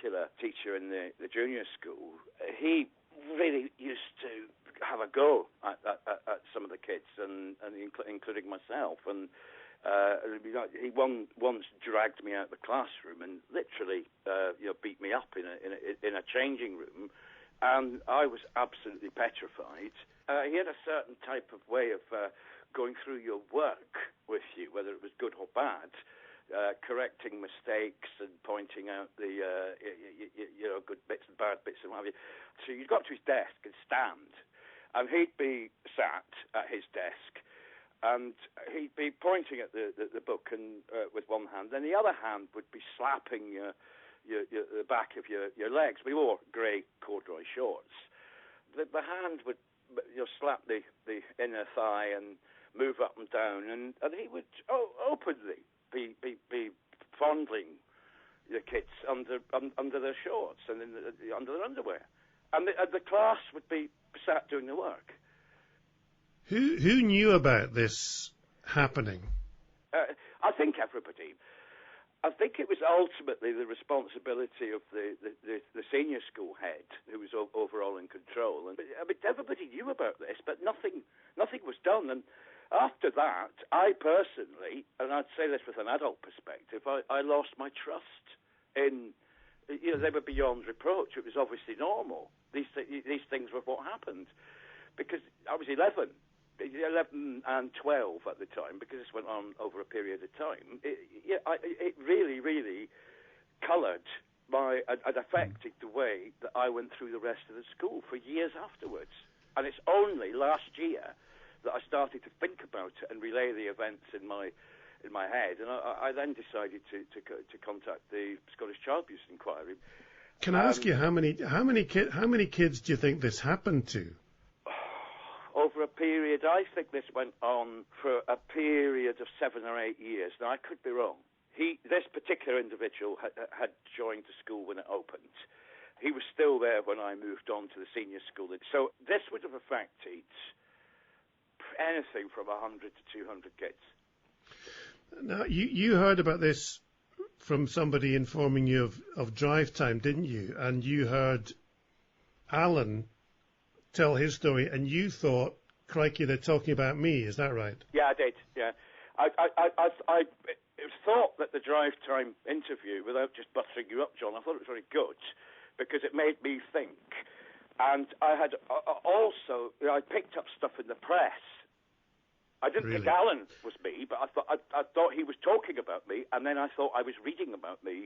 particular teacher in the junior school, he really used to have a go at some of the kids, and including myself. And he once dragged me out of the classroom and literally beat me up in a changing room, and I was absolutely petrified. He had a certain type of way of going through your work with you, whether it was good or bad, correcting mistakes and pointing out the good bits and bad bits and what have you. So you got to his desk and stand, and he'd be sat at his desk, and he'd be pointing at the book and with one hand, and the other hand would be slapping the back of your legs. We wore grey corduroy shorts. The hand would slap the inner thigh and move up and down, and he would openly be fondling the kids under their shorts and under their underwear, and the class would be sat doing the work. Who knew about this happening? I think everybody. I think it was ultimately the responsibility of the senior school head, who was overall in control. And I mean, everybody knew about this, but nothing was done. And after that, I personally, and I'd say this with an adult perspective, I lost my trust in. They were beyond reproach. It was obviously normal. These things were what happened, because I was 11 and 12 at the time, because this went on over a period of time. It really, really coloured and affected the way that I went through the rest of the school for years afterwards. And it's only last year that I started to think about it and relay the events in my head, and I then decided to contact the Scottish Child Abuse Inquiry. Can I ask you how many kids do you think this happened to? Over a period, I think this went on for a period of 7 or 8 years. Now, I could be wrong. This particular individual had joined the school when it opened. He was still there when I moved on to the senior school. So this would have affected anything from 100 to 200 kids. Now, you heard about this from somebody informing you of drive time, didn't you? And you heard Alan tell his story, and you thought, crikey, they're talking about me. Is that right? Yeah, I did, yeah. I thought that the drive time interview, without just buttering you up, John, I thought it was very good, because it made me think. And I had also, I picked up stuff in the press. I didn't think Alan was me, but I thought he was talking about me, and then I thought I was reading about me